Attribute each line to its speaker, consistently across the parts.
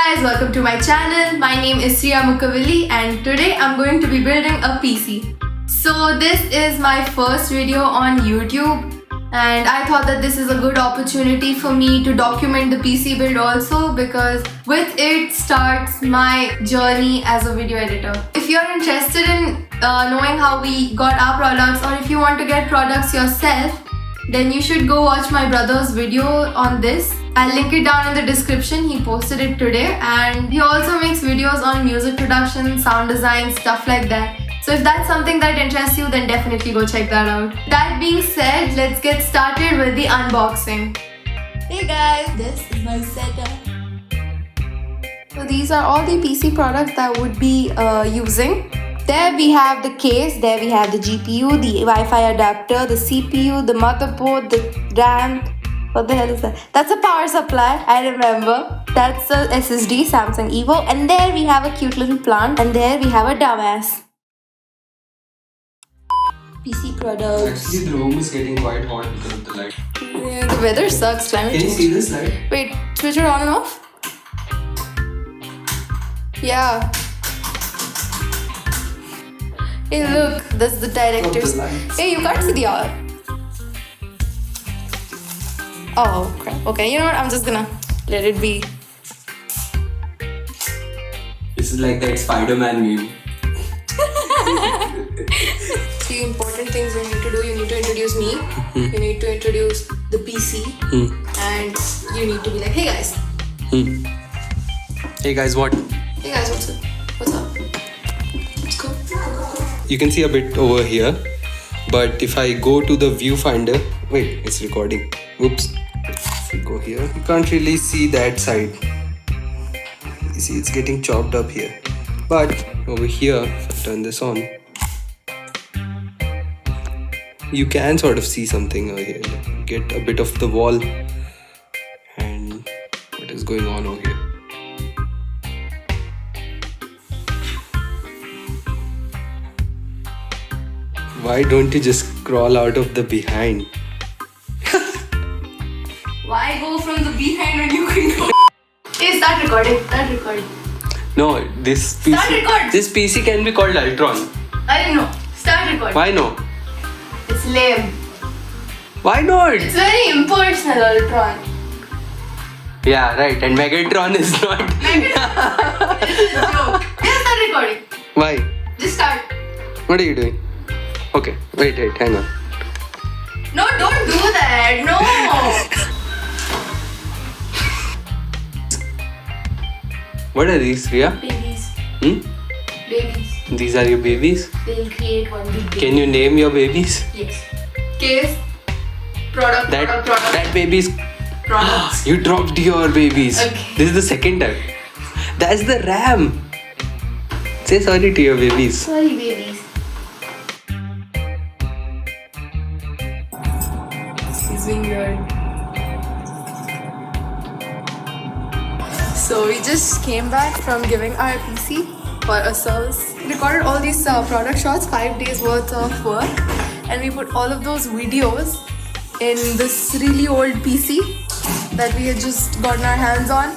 Speaker 1: guys, welcome to my channel. My name is sriya.mukkavilli and today I'm going to be building a PC. So this is my first video on YouTube and I thought that this is a good opportunity for me to document the PC build also because with it starts my journey as a video editor. If you're interested in knowing how we got our products or if you want to get products yourself, then you should go watch my brother's video on this. I'll link it down in the description. He posted it today and he also makes videos on music production, sound design, stuff like that. So if that's something that interests you, then definitely go check that out. That being said, let's get started with the unboxing. Hey guys, this is my setup. So these are all the PC products that I would be using. There we have the case, there we have the GPU, the Wi-Fi adapter, the CPU, the motherboard, the RAM. What the hell is that? That's a power supply, I remember. That's a SSD, Samsung Evo. And there we have a cute little plant. And there we have a dumbass. PC products.
Speaker 2: Actually, the room is getting quite hot because of the light.
Speaker 1: Yeah, the weather sucks. Climate
Speaker 2: Can you
Speaker 1: change.
Speaker 2: see this light?
Speaker 1: Wait, switch it on and off? Yeah. Hey look, that's the director's. Hey, you can't see the hour. Oh crap. Okay, you know what? I'm just gonna let it be.
Speaker 2: This is like that Spider-Man meme.
Speaker 1: Three important things you need to do. You need to introduce me. You need to introduce the PC. And you need to be like, hey guys.
Speaker 2: Hey guys, what?
Speaker 1: Hey guys, what's up? What's up? Let's go.
Speaker 2: You can see a bit over here, but if I go to the viewfinder, wait, it's recording. Oops. If we go here, you can't really see that side. You see, it's getting chopped up here. But over here, if I turn this on, you can sort of see something over here. Get a bit of the wall and what is going on over here. Why don't you just crawl out of the behind?
Speaker 1: Why go from the behind when you can go? Hey, start recording. Start recording.
Speaker 2: No, this
Speaker 1: Start record.
Speaker 2: This PC can be called Ultron.
Speaker 1: I don't know. Start recording.
Speaker 2: Why no?
Speaker 1: It's lame.
Speaker 2: Why not?
Speaker 1: It's very impersonal, Ultron.
Speaker 2: Yeah, right. And Megatron is not.
Speaker 1: Megatron. It's a joke. Just start recording.
Speaker 2: Why?
Speaker 1: Just start.
Speaker 2: What are you doing? Okay, wait, hang on.
Speaker 1: No, don't do that. No.
Speaker 2: What are these, Riya?
Speaker 1: Babies. Babies.
Speaker 2: These are your babies?
Speaker 1: They'll create one big baby.
Speaker 2: Can you name your babies?
Speaker 1: Yes. Case. Product. Product.
Speaker 2: That baby's.
Speaker 1: Products.
Speaker 2: You dropped your babies.
Speaker 1: Okay.
Speaker 2: This is the second time. That's the RAM. Say sorry to your babies.
Speaker 1: Sorry, babies. He's being weird. So we just came back from giving our PC for a service. We recorded all these product shots, 5 days worth of work, and we put all of those videos in this really old PC that we had just gotten our hands on.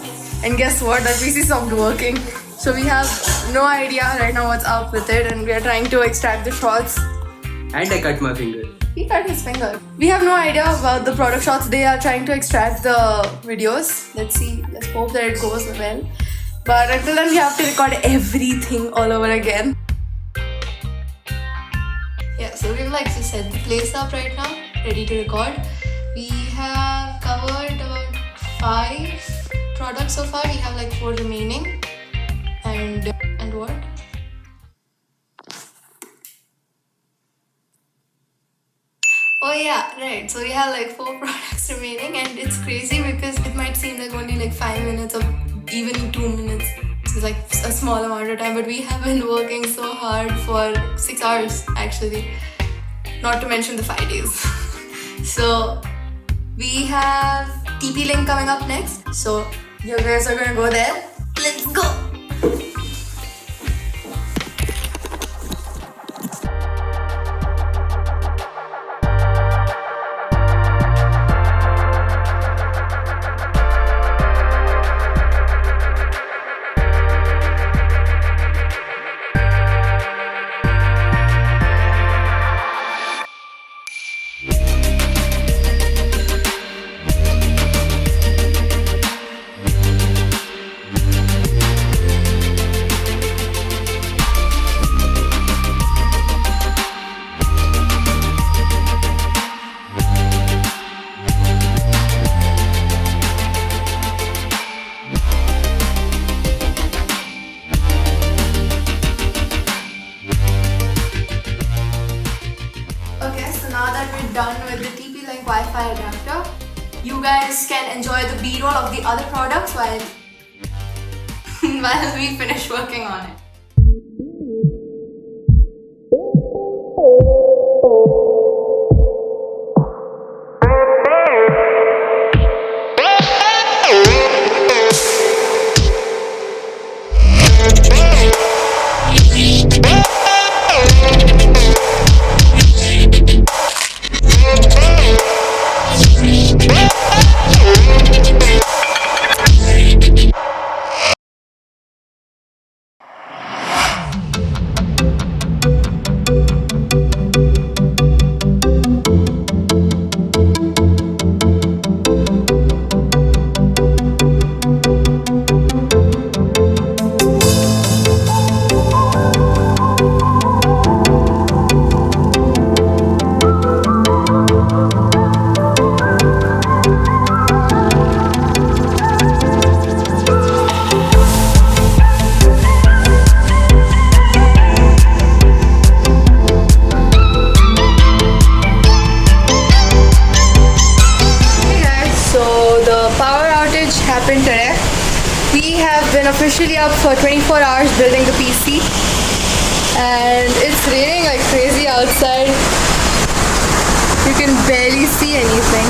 Speaker 1: And guess what? That PC stopped working. So we have no idea right now what's up with it, and we are trying to extract the shots.
Speaker 2: And I cut my finger.
Speaker 1: He cut his finger. We have no idea about the product shots. They are trying to extract the videos. Let's see. Let's hope that it goes well. But until then, we have to record everything all over again. Yeah, so we've like just set the place up right now, ready to record. We have covered about 5 products so far. We have like 4 remaining. And what? Oh yeah, right. So we have like 4 products remaining and it's crazy because it might seem like only like 5 minutes or even 2 minutes. It's like a small amount of time, but we have been working so hard for 6 hours actually. Not to mention the 5 days. So we have TP link coming up next. So you guys are gonna go there. Let's go! guys can enjoy the B-roll of the other products while while we finish working on it. Happened today. We have been officially up for 24 hours building the PC, and it's raining like crazy outside. You can barely see anything.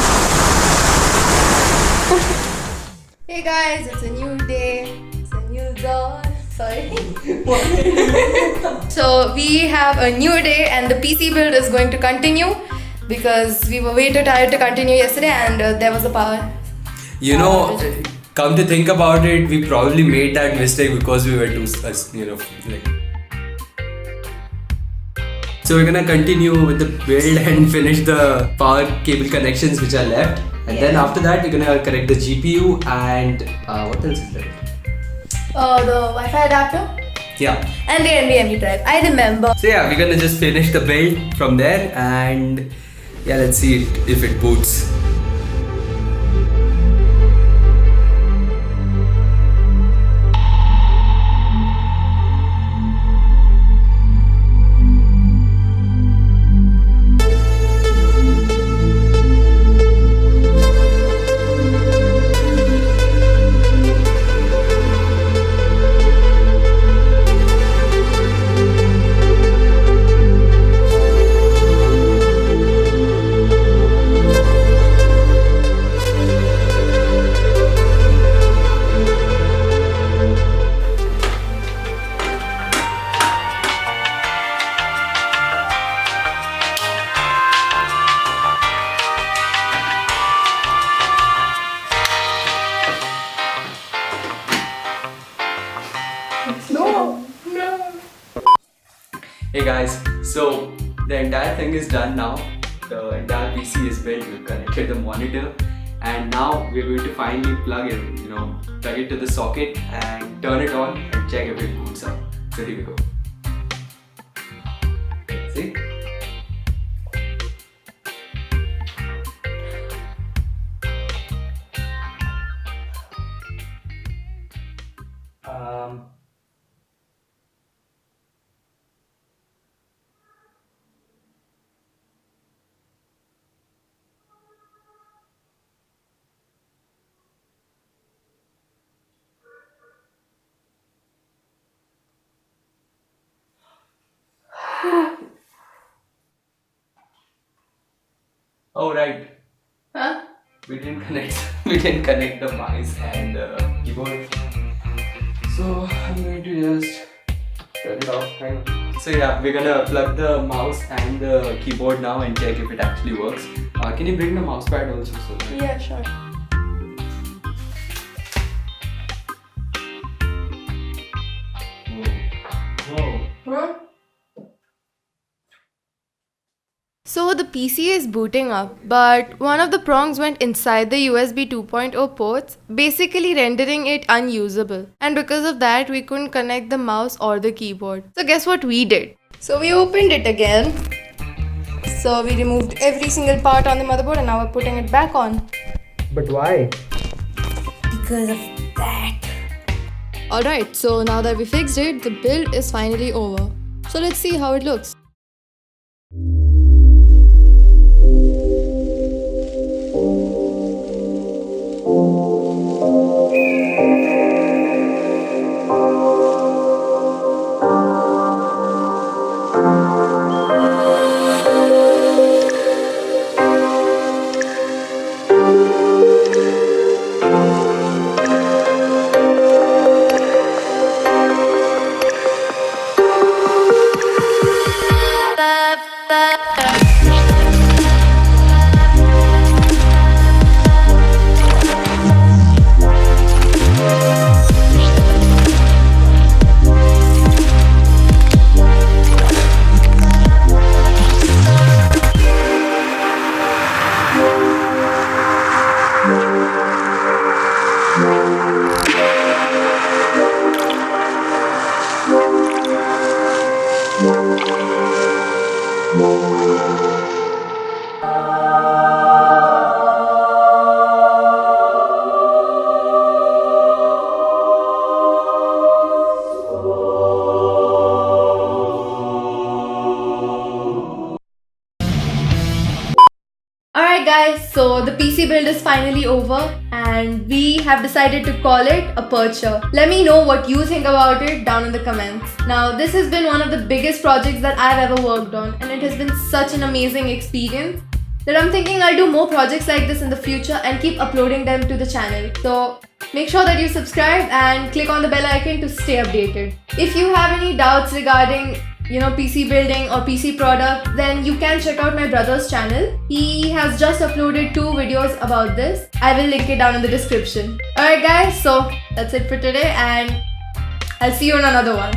Speaker 1: Hey guys, it's a new day, it's a new dawn. Sorry. So we have a new day and the PC build is going to continue because we were way too tired to continue yesterday, and there was a power.
Speaker 2: You know, come to think about it, we probably made that mistake because we were too, like. So we're gonna continue with the build and finish the power cable connections which are left, and then after that we're gonna connect the GPU and what else is there?
Speaker 1: The Wi-Fi adapter.
Speaker 2: Yeah.
Speaker 1: And the NVMe drive. I remember.
Speaker 2: So yeah, we're gonna just finish the build from there, and yeah, let's see if it boots. Hey guys, so the entire thing is done now. The entire PC is built, we've connected the monitor, and now we're going to finally plug it to the socket and turn it on and check if it boots up. So here we go. See? Oh right.
Speaker 1: Huh?
Speaker 2: We didn't connect the mice and keyboard. So I'm going to just turn it off. So yeah, we're gonna plug the mouse and the keyboard now and check if it actually works. Can you bring the mouse pad also?
Speaker 1: Yeah, sure. Whoa. So the PC is booting up, but one of the prongs went inside the USB 2.0 ports, basically rendering it unusable. And because of that, we couldn't connect the mouse or the keyboard. So guess what we did? So we opened it again. So we removed every single part on the motherboard and now we're putting it back on.
Speaker 2: But why?
Speaker 1: Because of that. Alright, so now that we fixed it, the build is finally over. So let's see how it looks. So the PC build is finally over and we have decided to call it a Percher. Let me know what you think about it down in the comments. Now this has been one of the biggest projects that I've ever worked on and it has been such an amazing experience that I'm thinking I'll do more projects like this in the future and keep uploading them to the channel. So make sure that you subscribe and click on the bell icon to stay updated. If you have any doubts regarding PC building or PC product, then you can check out my brother's channel. He has just uploaded 2 videos about this. I will link it down in the description. Alright guys, so that's it for today and I'll see you on another one.